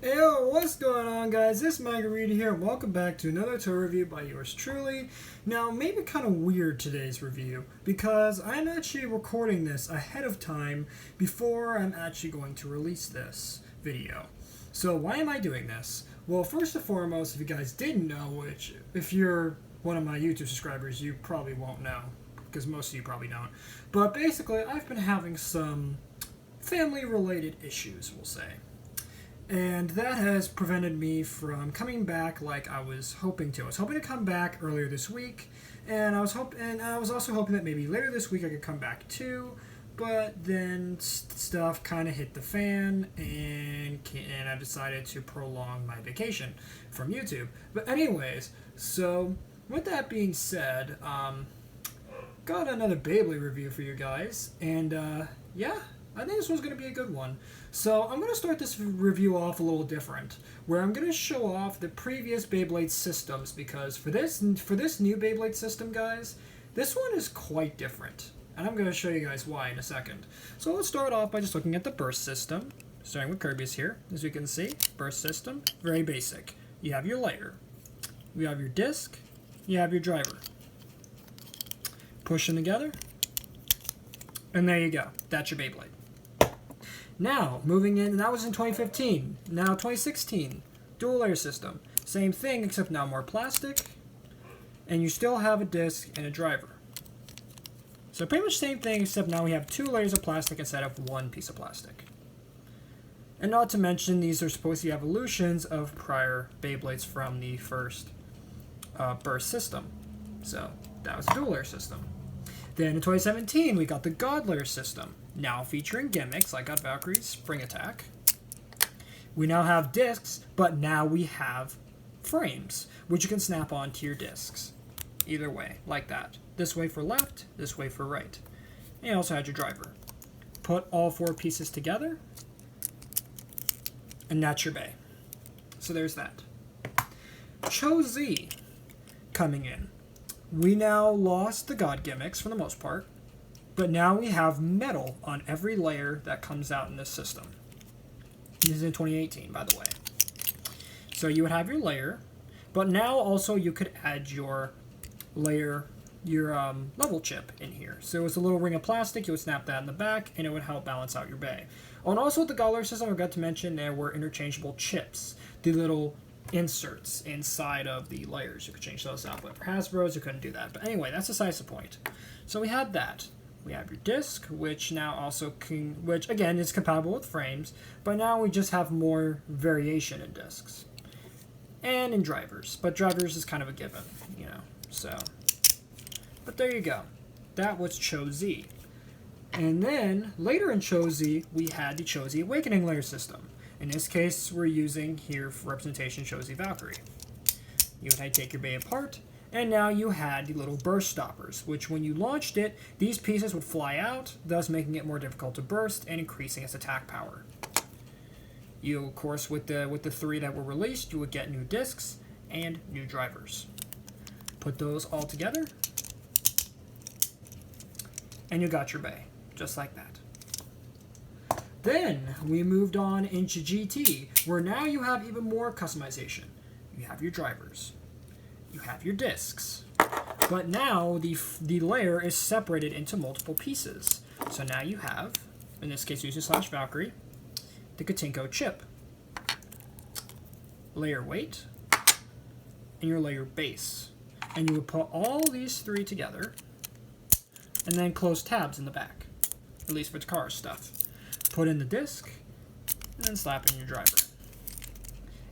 Yo, what's going on, guys? This is Margarita here, and welcome back to another toy review by yours truly. Now, maybe kind of weird today's review, because I'm actually recording this ahead of time before I'm actually going to release this video. So, why am I doing this? Well, first and foremost, if you guys didn't know, which, if you're one of my YouTube subscribers, you probably won't know, because most of you probably don't. But basically, I've been having some family-related issues, we'll say. And that has prevented me from coming back like I was hoping to. I was hoping to come back earlier this week, and I was also hoping that maybe later this week I could come back too. But then stuff kind of hit the fan, and I decided to prolong my vacation from YouTube. But anyways, so with that being said, got another Beyblade review for you guys, and yeah. I think this one's going to be a good one. So I'm going to start this review off a little different, where I'm going to show off the previous Beyblade systems, because for this new Beyblade system, guys, this one is quite different. And I'm going to show you guys why in a second. So let's start off by just looking at the burst system, starting with Kirby's here. As you can see, burst system, very basic. You have your layer, you have your disc, you have your driver. Push them together, and there you go. That's your Beyblade. Now, moving in, and that was in 2015. Now 2016, dual layer system. Same thing, except now more plastic, and you still have a disc and a driver. So pretty much same thing, except now we have 2 layers of plastic instead of 1 piece of plastic. And not to mention, these are supposed to be evolutions of prior Beyblades from the first burst system. So that was a dual layer system. Then in 2017, we got the God Layer system, now featuring gimmicks like got Valkyrie's Spring Attack. We now have discs, but now we have frames, which you can snap onto your discs. Either way, like that. This way for left, this way for right. And you also had your driver. Put all 4 pieces together, and that's your bay. So there's that. Cho-Z coming in. We now lost the God gimmicks for the most part, but now we have metal on every layer that comes out in this system. This is in 2018, by the way. So you would have your layer, but now also you could add your layer, your level chip in here. So it's a little ring of plastic, you would snap that in the back, and it would help balance out your bay. Oh, and also with the God Layer system, I forgot to mention there were interchangeable chips, the little inserts inside of the layers. You could change those out, but for Hasbro's you couldn't do that. But anyway, that's besides the point. So we had that. We have your disc, which now also which again is compatible with frames, but now we just have more variation in discs and in drivers. But drivers is kind of a given, you know. So, but there you go. That was Cho-Z. And then later in Cho-Z, we had the Cho-Z Awakening layer system. In this case, we're using here for representation Cho-Z Valkyrie. You would take your bay apart, and now you had the little burst stoppers, which when you launched it, these pieces would fly out, thus making it more difficult to burst and increasing its attack power. You, of course, with the 3 that were released, you would get new discs and new drivers. Put those all together, and you got your bay, just like that. Then we moved on into GT, where now you have even more customization. You have your drivers, you have your discs, but now the layer is separated into multiple pieces. So now you have, in this case using /Valkyrie, the Katinko chip, layer weight, and your layer base. And you would put all these 3 together, and then close tabs in the back, at least for the car stuff. Put in the disc, and then slap in your driver.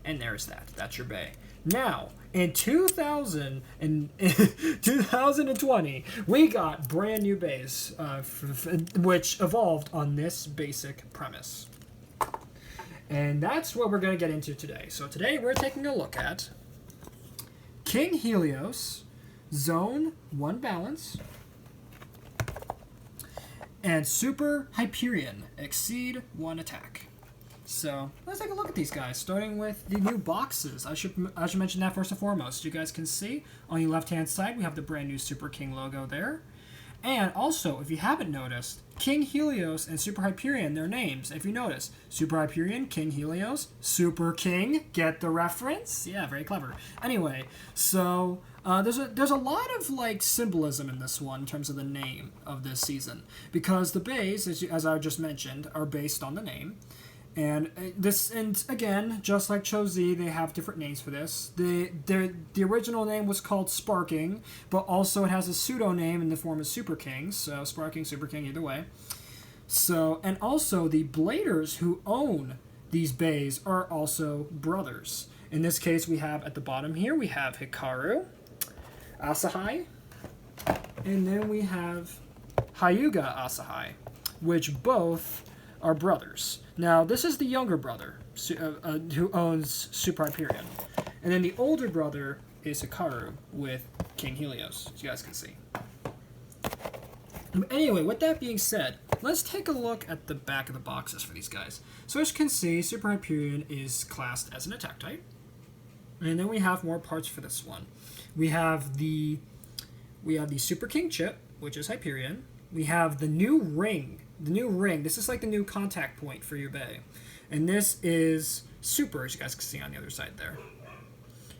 And there's that. That's your bay. Now, in 2020, we got brand new bays, which evolved on this basic premise. And that's what we're going to get into today. So today we're taking a look at King Helios, Zone 1 Balance, and Super Hyperion, Exceed 1 Attack. So let's take a look at these guys, starting with the new boxes. I should mention that first and foremost. You guys can see on the left-hand side we have the brand new SuperKing logo there. And also, if you haven't noticed, King Helios and Super Hyperion, their names, if you notice, Super Hyperion, King Helios, SuperKing, get the reference? Yeah, very clever. Anyway, so there's a lot of like symbolism in this one in terms of the name of this season, because the bays, as I just mentioned, are based on the name. And again, just like Cho Z, they have different names for this. The original name was called Sparking, but also it has a pseudo name in the form of SuperKing. So Sparking, SuperKing, either way. So, and also the bladers who own these bays are also brothers. In this case, we have at the bottom here, we have Hikaru, Asahai, and then we have Hyuga Asahai, which both are brothers. Now, this is the younger brother who owns Super Hyperion. And then the older brother is Hikaru with King Helios, as you guys can see. Anyway, with that being said, let's take a look at the back of the boxes for these guys. So as you can see, Super Hyperion is classed as an attack type. And then we have more parts for this one. We have the SuperKing chip, which is Hyperion. We have the new ring. This is like the new contact point for your bay. And this is Super, as you guys can see on the other side there.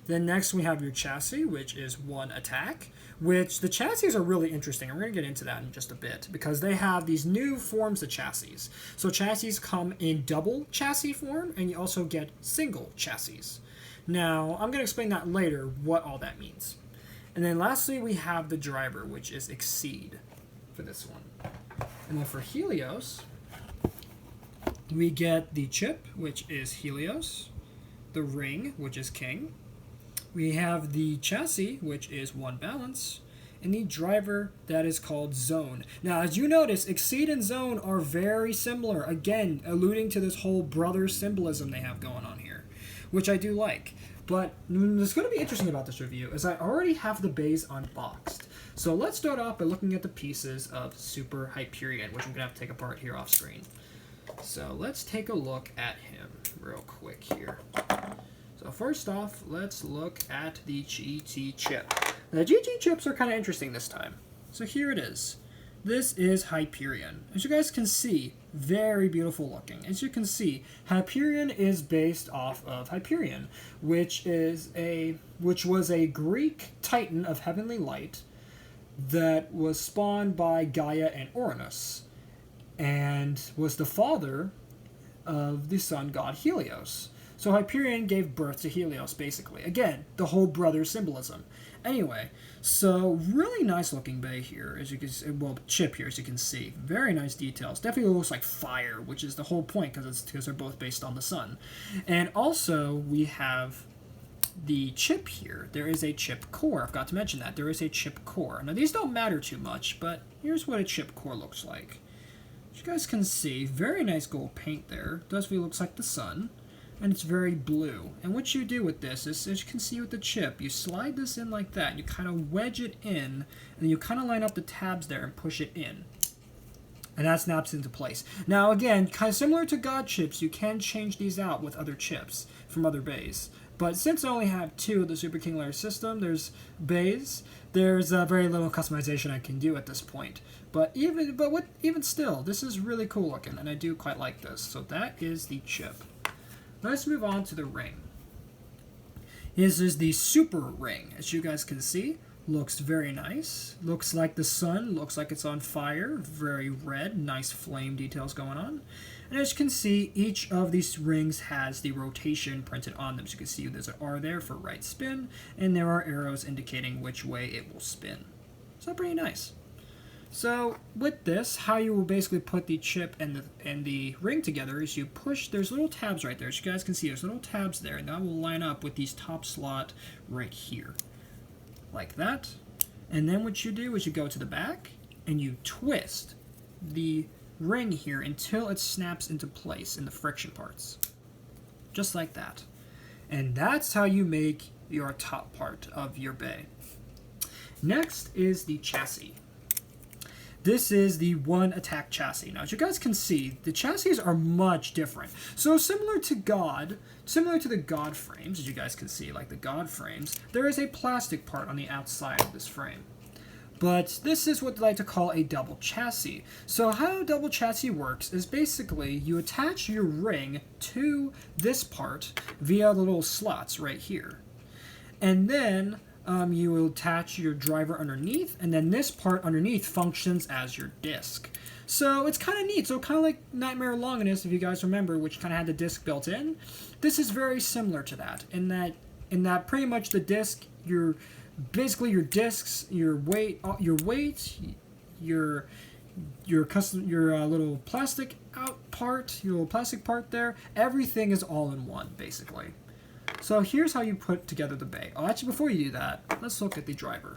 Then next we have your chassis, which is 1 attack, which the chassis are really interesting. And we're going to get into that in just a bit, because they have these new forms of chassis. So chassis come in double chassis form, and you also get single chassis. Now, I'm going to explain that later, what all that means. And then lastly, we have the driver, which is Exceed for this one. And then for Helios, we get the chip, which is Helios, the ring, which is King. We have the chassis, which is 1 balance, and the driver that is called Zone. Now, as you notice, Exceed and Zone are very similar, again, alluding to this whole brother symbolism they have going on here, which I do like. But what's going to be interesting about this review is I already have the bays unboxed. So let's start off by looking at the pieces of Super Hyperion, which I'm going to have to take apart here off screen. So let's take a look at him real quick here. So first off, let's look at the GT chip. The GT chips are kind of interesting this time. So here it is. This is Hyperion. As you guys can see, very beautiful looking. As you can see, Hyperion is based off of Hyperion, which was a Greek titan of heavenly light that was spawned by Gaia and Uranus, and was the father of the sun god Helios. So Hyperion gave birth to Helios, basically. Again, the whole brother symbolism. Anyway, so really nice looking bay here, as you can see, well, chip here, as you can see. Very nice details. Definitely looks like fire, which is the whole point, because they're both based on the sun. And also, we have the chip here. There is a chip core. I forgot to mention that. There is a chip core. Now, these don't matter too much, but here's what a chip core looks like. As you guys can see, very nice gold paint there. Does really looks like the sun. And it's very blue. And what you do with this is, as you can see with the chip, you slide this in like that, and you kind of wedge it in, and you kind of line up the tabs there and push it in. And that snaps into place. Now again, kind of similar to God chips, you can change these out with other chips from other bays. But since I only have 2 of the SuperKing layer system, there's bays, there's very little customization I can do at this point. But even still, this is really cool looking, and I do quite like this. So that is the chip. Let's move on to the ring. This is the Super Ring. As you guys can see, looks very nice. Looks like the sun, looks like it's on fire. Very red, nice flame details going on. And as you can see, each of these rings has the rotation printed on them. So you can see there's an R there for right spin, and there are arrows indicating which way it will spin. So pretty nice. So with this, how you will basically put the chip and the ring together is you push, there's little tabs right there. As you guys can see, there's little tabs there, and that will line up with these top slot right here. Like that. And then what you do is you go to the back, and you twist the ring here until it snaps into place in the friction parts. Just like that. And that's how you make your top part of your bay. Next is the chassis. This is the 1 attack chassis. Now, as you guys can see, the chassis are much different. So similar to the God frames, as you guys can see, like the God frames, there is a plastic part on the outside of this frame. But this is what they like to call a double chassis. So how a double chassis works is basically you attach your ring to this part via the little slots right here. And then you will attach your driver underneath, and then this part underneath functions as your disc. So it's kind of neat. So kind of like Nightmare Longinus, if you guys remember, which kind of had the disc built in. This is very similar to that, in that pretty much the disc, basically your discs, your weight, your little plastic part, your little plastic part there, everything is all in one basically. So here's how you put together the bay. Oh, actually, before you do that, let's look at the driver.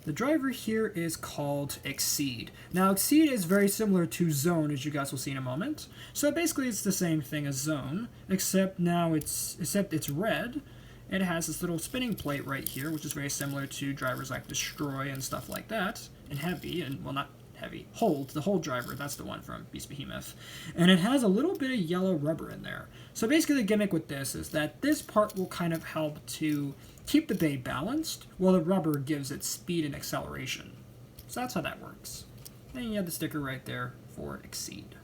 The driver here is called Exceed. Now, Exceed is very similar to Zone, as you guys will see in a moment. So basically, it's the same thing as Zone, except it's red. It has this little spinning plate right here, which is very similar to drivers like Destroy and stuff like that, and Heavy, and well, not Heavy, Hold, the Hold driver, that's the one from Beast Behemoth. And it has a little bit of yellow rubber in there. So basically the gimmick with this is that this part will kind of help to keep the bay balanced, while the rubber gives it speed and acceleration. So that's how that works. And you have the sticker right there for Exceed.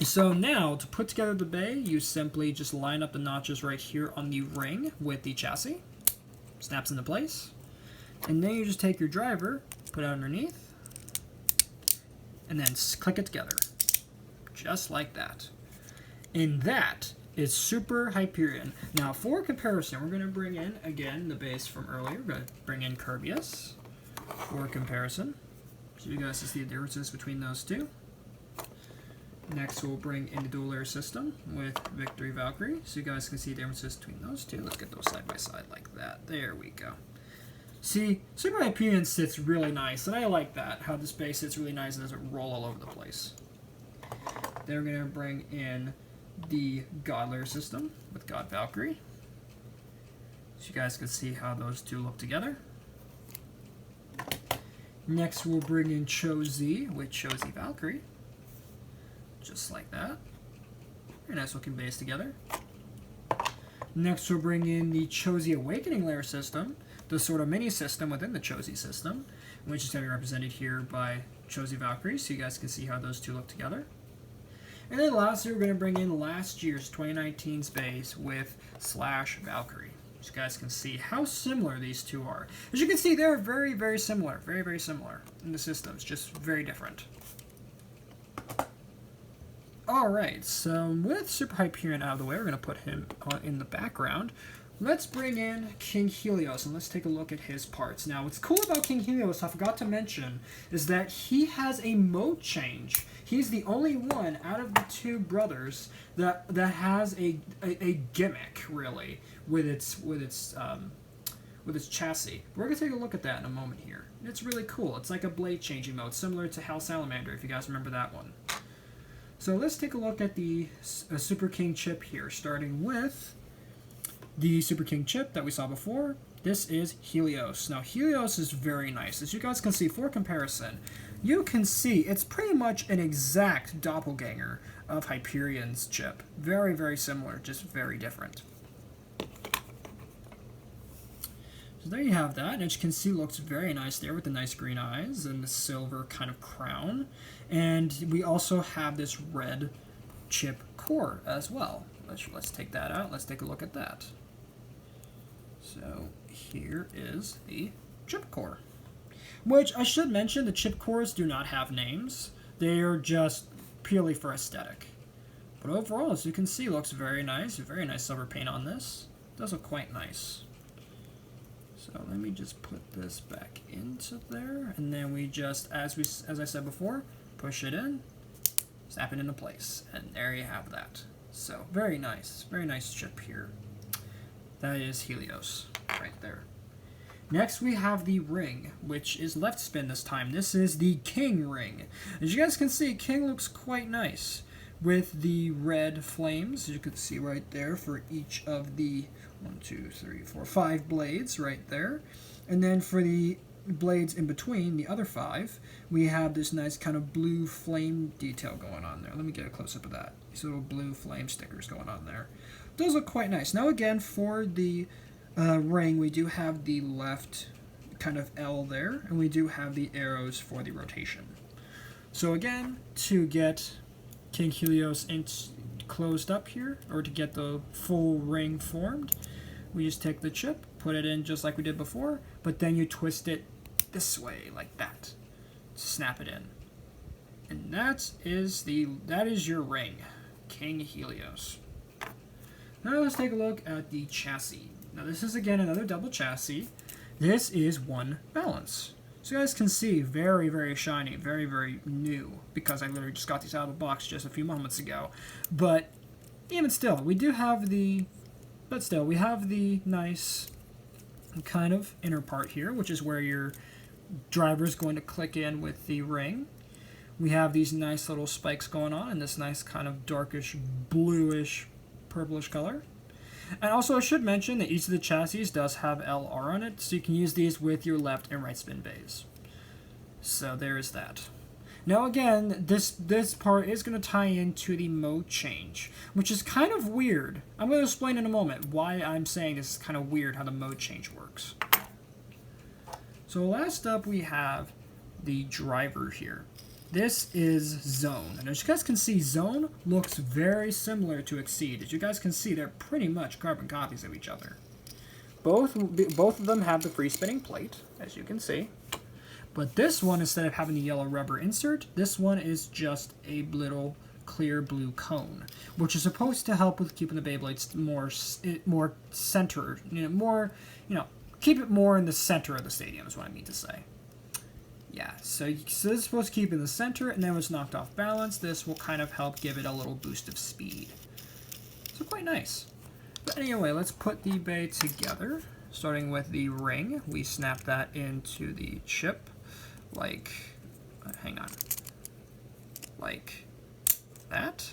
So now, to put together the bay, you simply just line up the notches right here on the ring with the chassis. Snaps into place. And then you just take your driver, put it underneath, and then click it together. Just like that. And that is Super Hyperion. Now, for comparison, we're going to bring in, again, the base from earlier. We're going to bring in Helios for comparison, so you guys can see the differences between those two. Next, we'll bring in the dual layer system with Victory Valkyrie, so you guys can see the differences between those two. Let's get those side by side like that. There we go. See, Super Hyperion sits really nice, and I like that, how this base sits really nice and doesn't roll all over the place. Then we're going to bring in the God layer system with God Valkyrie, so you guys can see how those two look together. Next, we'll bring in Cho-Z with Cho-Z Valkyrie. Just like that. Very nice looking base together. Next, we'll bring in the Cho-Z Awakening layer system, the sort of mini system within the Cho-Z system, which is going to be represented here by Cho-Z Valkyrie, so you guys can see how those two look together. And then lastly, we're going to bring in last year's 2019's base with Slash Valkyrie. So you guys can see how similar these two are. As you can see, they're very, very similar. Very, very similar in the systems, just very different. Alright, so with Super Hyperion out of the way, we're going to put him in the background. Let's bring in King Helios, and let's take a look at his parts. Now, what's cool about King Helios, I forgot to mention, is that he has a mode change. He's the only one out of the two brothers that has a gimmick, really, with its chassis. We're going to take a look at that in a moment here. It's really cool. It's like a blade changing mode, similar to Hell Salamander, if you guys remember that one. So let's take a look at the SuperKing chip here, starting with the SuperKing chip that we saw before. This is Helios. Now, Helios is very nice. As you guys can see, for comparison, you can see it's pretty much an exact doppelganger of Hyperion's chip. Very, very similar, just very different. So there you have that, and as you can see, looks very nice there with the nice green eyes and the silver kind of crown. And we also have this red chip core as well. Let's take that out. Let's take a look at that. So here is the chip core, which I should mention, the chip cores do not have names. They are just purely for aesthetic. But overall, as you can see, looks very nice. Very nice silver paint on this. It does look quite nice. So let me just put this back into there, and then we just, as I said before, push it in, snap it into place, and there you have that. So very nice chip here. That is Helios right there. Next we have the ring, which is left spin this time. This is the King ring. As you guys can see, King looks quite nice with the red flames, as you can see right there, for each of the 5 blades right there. And then for the blades in between, the other 5, we have this nice kind of blue flame detail going on there. Let me get a close-up of that. These little blue flame stickers going on there. Those look quite nice. Now again, for the ring, we do have the left kind of L there, and we do have the arrows for the rotation. So again, to get King Helios closed up here, or to get the full ring formed, we just take the chip, put it in just like we did before, but then you twist it this way, like that. Snap it in. And that is your ring, King Helios. Now let's take a look at the chassis. Now this is again another double chassis. This is one balance. So you guys can see, very, very shiny, very, very new, because I literally just got these out of the box just a few moments ago. But even still, we have the nice kind of inner part here, which is where your driver is going to click in with the ring. We have these nice little spikes going on in this nice kind of darkish, bluish, purplish color. And also I should mention that each of the chassis does have LR on it, so you can use these with your left and right spin bays. So there is that. Now again, this part is going to tie into the mode change, which is kind of weird. I'm going to explain in a moment why I'm saying this is kind of weird how the mode change works. So last up we have the driver here. This is Zone, and as you guys can see, Zone looks very similar to Exceed. As you guys can see, they're pretty much carbon copies of each other. Both of them have the free spinning plate, as you can see. But this one, instead of having the yellow rubber insert, this one is just a little clear blue cone, which is supposed to help with keeping the Beyblades more centered, keep it more in the center of the stadium is what I mean to say. Yeah, so this is supposed to keep in the center, and then when it's knocked off balance, this will kind of help give it a little boost of speed. So quite nice. But anyway, let's put the bay together. Starting with the ring, we snap that into the chip, like that.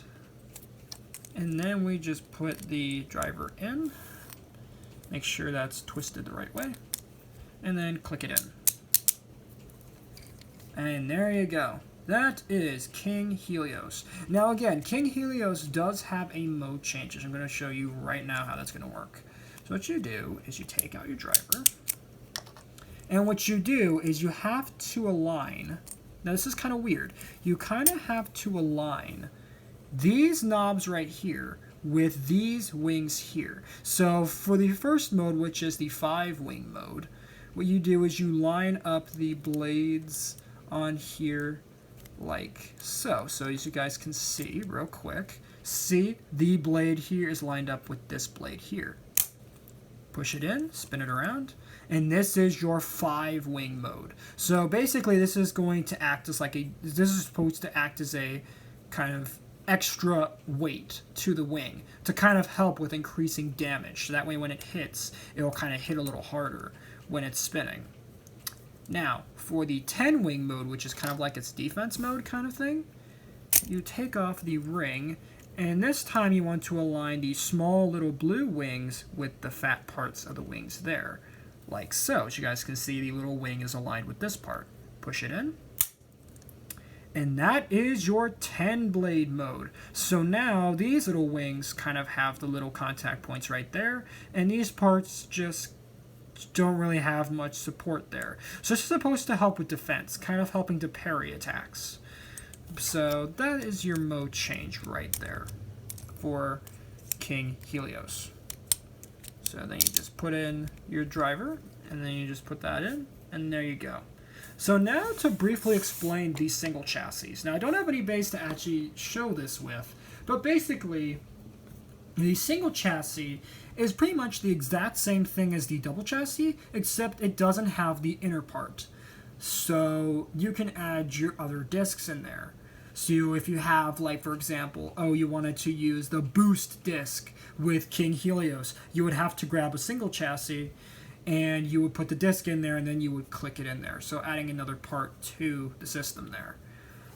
And then we just put the driver in, make sure that's twisted the right way, and then click it in. And there you go. That is King Helios. Now again, King Helios does have a mode change, which I'm going to show you right now how that's going to work. So what you do is you take out your driver, and what you do is you have to align. Now this is kind of weird. You kind of have to align these knobs right here with these wings here. So for the first mode, which is the 5-wing mode, what you do is you line up the blades on here like so. So as you guys can see real quick, see the blade here is lined up with this blade here. Push it in, spin it around, and this is your 5-wing mode. So basically this is going to act as this is supposed to act as a kind of extra weight to the wing to kind of help with increasing damage. So that way when it hits, it'll kind of hit a little harder when it's spinning. Now, for the 10-wing mode, which is kind of like its defense mode kind of thing, you take off the ring, and this time you want to align the small little blue wings with the fat parts of the wings there, like so. As you guys can see, the little wing is aligned with this part. Push it in. And that is your 10-blade mode. So now these little wings kind of have the little contact points right there, and these parts just don't really have much support there. So this is supposed to help with defense, kind of helping to parry attacks. So that is your mode change right there for King Helios. So then you just put in your driver, and then you just put that in, and there you go. So now to briefly explain the single chassis. Now I don't have any base to actually show this with, but basically the single chassis is pretty much the exact same thing as the double chassis, except it doesn't have the inner part. So you can add your other discs in there. So if you have, like, for example, you wanted to use the boost disc with King Helios, you would have to grab a single chassis, and you would put the disc in there, and then you would click it in there. So adding another part to the system there.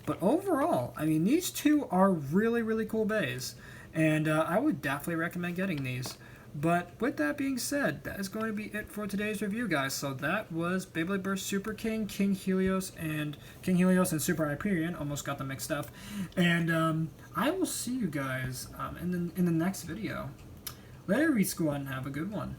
But overall, I mean, these two are really, really cool bays, and I would definitely recommend getting these. But with that being said, that is going to be it for today's review, guys. So that was Beyblade Burst SuperKing, King Helios, and Super Hyperion. Almost got them mixed up. And I will see you guys in the next video. Later, Reese, go out and have a good one.